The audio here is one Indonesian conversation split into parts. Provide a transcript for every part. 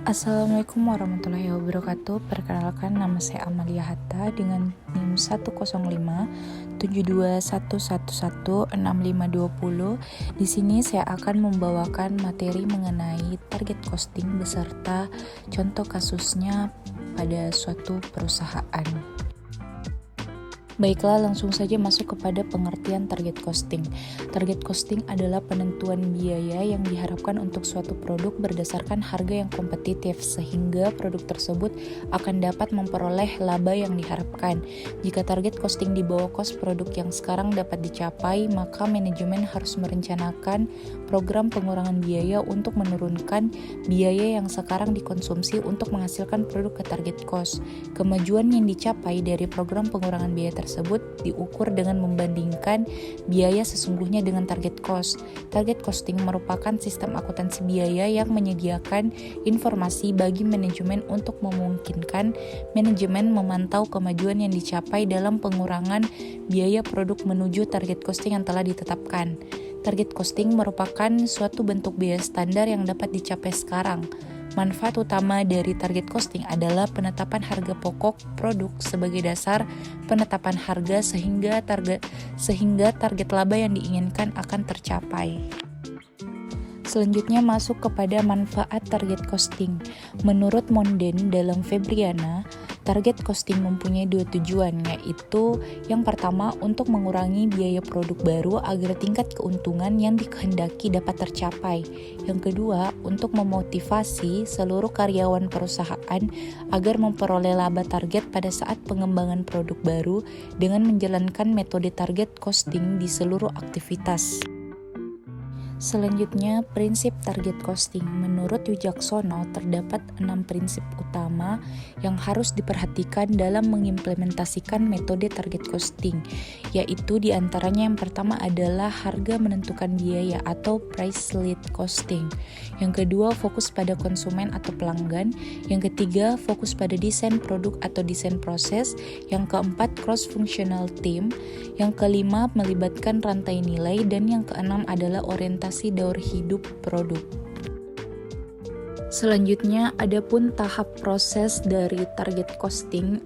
Assalamualaikum warahmatullahi wabarakatuh. Perkenalkan, nama saya Amalia Hatta dengan NIM 105-721116520. Di sini saya akan membawakan materi mengenai target costing beserta contoh kasusnya pada suatu perusahaan. Baiklah, langsung saja masuk kepada pengertian target costing. Target costing adalah penentuan biaya yang diharapkan untuk suatu produk berdasarkan harga yang kompetitif, sehingga produk tersebut akan dapat memperoleh laba yang diharapkan. Jika target costing di bawah kos produk yang sekarang dapat dicapai, maka manajemen harus merencanakan program pengurangan biaya untuk menurunkan biaya yang sekarang dikonsumsi untuk menghasilkan produk ke target cost. Kemajuan yang dicapai dari program pengurangan biaya tersebut diukur dengan membandingkan biaya sesungguhnya dengan target cost. Target costing merupakan sistem akuntansi biaya yang menyediakan informasi bagi manajemen untuk memungkinkan manajemen memantau kemajuan yang dicapai dalam pengurangan biaya produk menuju target costing yang telah ditetapkan. Target costing merupakan suatu bentuk biaya standar yang dapat dicapai sekarang. Manfaat utama dari target costing adalah penetapan harga pokok produk sebagai dasar penetapan harga sehingga target laba yang diinginkan akan tercapai. Selanjutnya masuk kepada manfaat target costing. Menurut Monden dalam Febriana, target costing mempunyai dua tujuan, yaitu yang pertama untuk mengurangi biaya produk baru agar tingkat keuntungan yang dikehendaki dapat tercapai. Yang kedua, untuk memotivasi seluruh karyawan perusahaan agar memperoleh laba target pada saat pengembangan produk baru dengan menjalankan metode target costing di seluruh aktivitas. Selanjutnya, prinsip target costing. Menurut Wijaksono, terdapat 6 prinsip utama yang harus diperhatikan dalam mengimplementasikan metode target costing, yaitu diantaranya yang pertama adalah harga menentukan biaya atau price lead costing. Yang kedua, fokus pada konsumen atau pelanggan. Yang ketiga, fokus pada desain produk atau desain proses. Yang keempat, cross-functional team. Yang kelima, melibatkan rantai nilai. Dan yang keenam adalah orientasi daur hidup produk. Selanjutnya, adapun tahap proses dari target costing.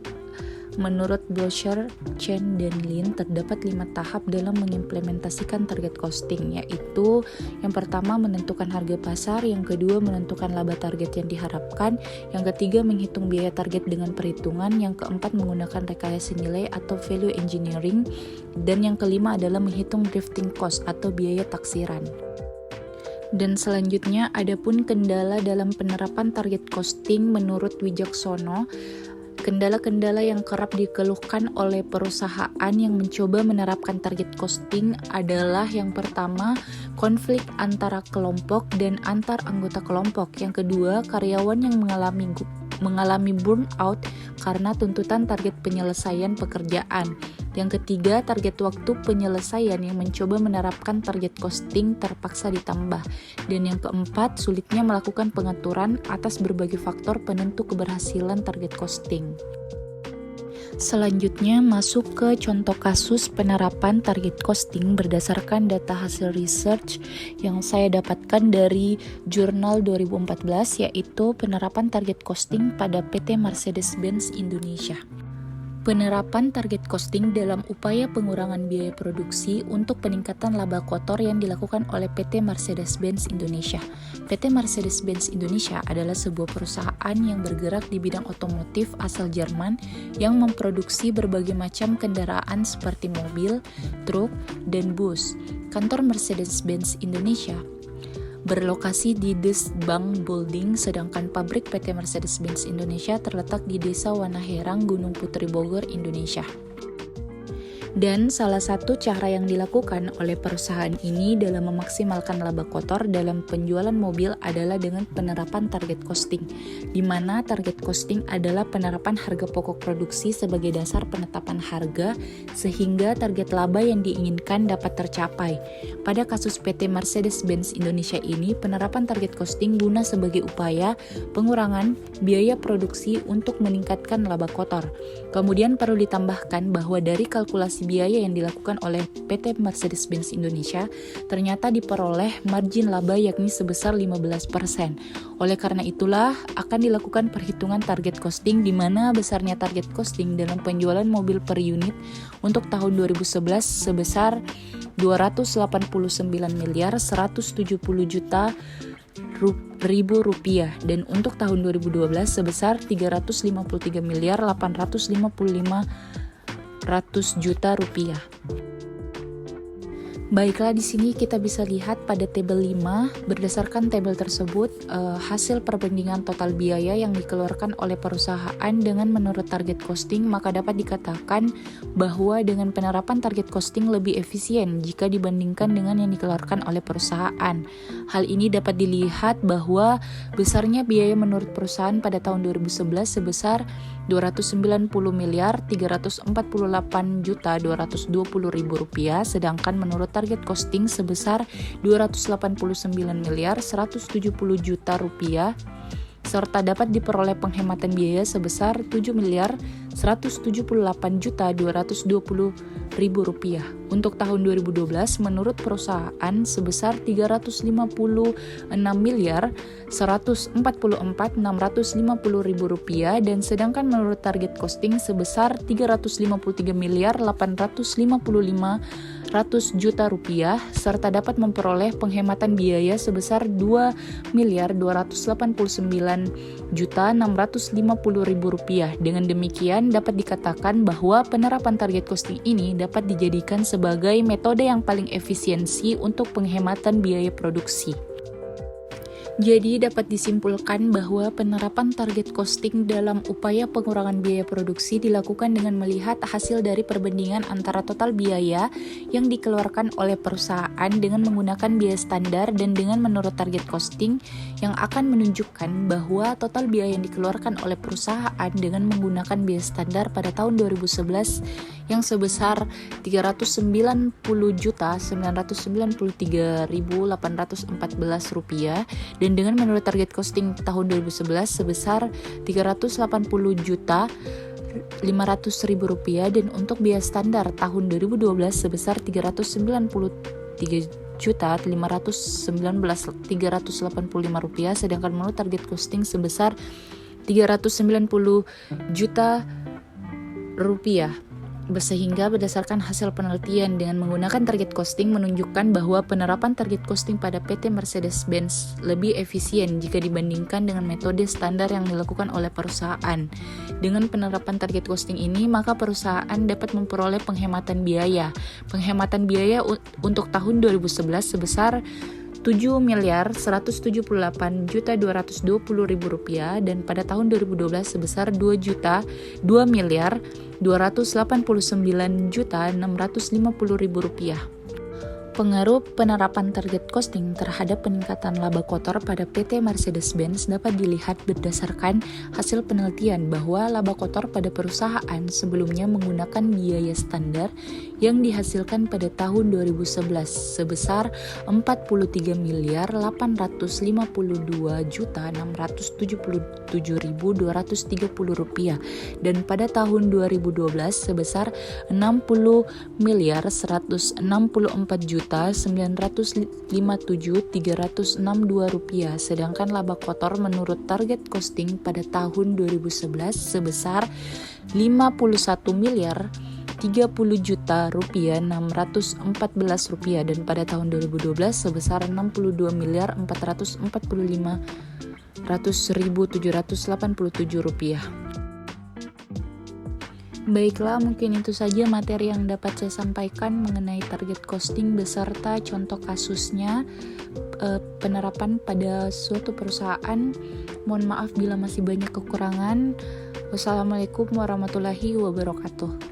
Menurut Blocher, Chen, dan Lin, terdapat 5 tahap dalam mengimplementasikan target costing, yaitu yang pertama menentukan harga pasar, yang kedua menentukan laba target yang diharapkan, yang ketiga menghitung biaya target dengan perhitungan, yang keempat menggunakan rekayasa nilai atau value engineering, dan yang kelima adalah menghitung drifting cost atau biaya taksiran. Dan selanjutnya, adapun kendala dalam penerapan target costing menurut Wijaksono. Kendala-kendala yang kerap dikeluhkan oleh perusahaan yang mencoba menerapkan target costing adalah yang pertama, konflik antara kelompok dan antar anggota kelompok. Yang kedua, karyawan yang mengalami burnout karena tuntutan target penyelesaian pekerjaan. Yang ketiga, target waktu penyelesaian yang mencoba menerapkan target costing terpaksa ditambah. Dan yang keempat, sulitnya melakukan pengaturan atas berbagai faktor penentu keberhasilan target costing. Selanjutnya masuk ke contoh kasus penerapan target costing berdasarkan data hasil research yang saya dapatkan dari jurnal 2014, yaitu penerapan target costing pada PT Mercedes-Benz Indonesia. Penerapan target costing dalam upaya pengurangan biaya produksi untuk peningkatan laba kotor yang dilakukan oleh PT Mercedes-Benz Indonesia. PT Mercedes-Benz Indonesia adalah sebuah perusahaan yang bergerak di bidang otomotif asal Jerman yang memproduksi berbagai macam kendaraan seperti mobil, truk, dan bus. Kantor Mercedes-Benz Indonesia berlokasi di Des Bank Building, sedangkan pabrik PT Mercedes-Benz Indonesia terletak di Desa Wanaherang, Gunung Putri Bogor, Indonesia. Dan salah satu cara yang dilakukan oleh perusahaan ini dalam memaksimalkan laba kotor dalam penjualan mobil adalah dengan penerapan target costing, di mana target costing adalah penerapan harga pokok produksi sebagai dasar penetapan harga sehingga target laba yang diinginkan dapat tercapai. Pada kasus PT Mercedes-Benz Indonesia ini, penerapan target costing guna sebagai upaya pengurangan biaya produksi untuk meningkatkan laba kotor. Kemudian perlu ditambahkan bahwa dari kalkulasi optimasi biaya yang dilakukan oleh PT Mercedes-Benz Indonesia, ternyata diperoleh margin laba yakni sebesar 15%. Oleh karena itulah, akan dilakukan perhitungan target costing di mana besarnya target costing dalam penjualan mobil per unit untuk tahun 2011 sebesar 289 miliar 170 juta ribu rupiah dan untuk tahun 2012 sebesar 353 miliar 855 juta rupiah. Baiklah, di sini kita bisa lihat pada tabel 5, berdasarkan tabel tersebut, hasil perbandingan total biaya yang dikeluarkan oleh perusahaan dengan menurut target costing, maka dapat dikatakan bahwa dengan penerapan target costing lebih efisien jika dibandingkan dengan yang dikeluarkan oleh perusahaan. Hal ini dapat dilihat bahwa besarnya biaya menurut perusahaan pada tahun 2011 sebesar 290 miliar 348 juta 220 ribu rupiah, sedangkan menurut target costing sebesar 289 miliar 170 juta rupiah, serta dapat diperoleh penghematan biaya sebesar 7 miliar 178 juta 220 ribu rupiah. Untuk tahun 2012 menurut perusahaan sebesar 356 miliar 144 650 ribu rupiah dan sedangkan menurut target costing sebesar 353 miliar 855 juta rupiah serta dapat memperoleh penghematan biaya sebesar 2 miliar 289 juta 650 ribu rupiah. Dengan demikian dapat dikatakan bahwa penerapan target costing ini dapat dijadikan sebagai metode yang paling efisiensi untuk penghematan biaya produksi. Jadi dapat disimpulkan bahwa penerapan target costing dalam upaya pengurangan biaya produksi dilakukan dengan melihat hasil dari perbandingan antara total biaya yang dikeluarkan oleh perusahaan dengan menggunakan biaya standar dan dengan menurut target costing yang akan menunjukkan bahwa total biaya yang dikeluarkan oleh perusahaan dengan menggunakan biaya standar pada tahun 2011 yang sebesar 390.993.814 rupiah dan dengan menurut target costing tahun 2011 sebesar 380.500.000 rupiah dan untuk biaya standar tahun 2012 sebesar 393.519.385 rupiah, sedangkan menurut target costing sebesar 390 juta rupiah. Sehingga berdasarkan hasil penelitian dengan menggunakan target costing menunjukkan bahwa penerapan target costing pada PT Mercedes-Benz lebih efisien jika dibandingkan dengan metode standar yang dilakukan oleh perusahaan. Dengan penerapan target costing ini, maka perusahaan dapat memperoleh penghematan biaya. Penghematan biaya untuk tahun 2011 sebesar 7 miliar 178 juta 220 ribu rupiah dan pada tahun 2012 sebesar 2 miliar 289 juta 650 ribu rupiah. Pengaruh penerapan target costing terhadap peningkatan laba kotor pada PT Mercedes-Benz dapat dilihat berdasarkan hasil penelitian bahwa laba kotor pada perusahaan sebelumnya menggunakan biaya standar yang dihasilkan pada tahun 2011 sebesar 43 miliar 852 juta 677.230 rupiah dan pada tahun 2012 sebesar 60 miliar 164 juta 957.362 rupiah, sedangkan laba kotor menurut target costing pada tahun 2011 sebesar 51 miliar 30 juta rupiah 614 rupiah dan pada tahun 2012 sebesar 62 miliar 445.787 rupiah. Baiklah, mungkin itu saja materi yang dapat saya sampaikan mengenai target costing beserta contoh kasusnya penerapan pada suatu perusahaan. Mohon maaf bila masih banyak kekurangan. Wassalamualaikum warahmatullahi wabarakatuh.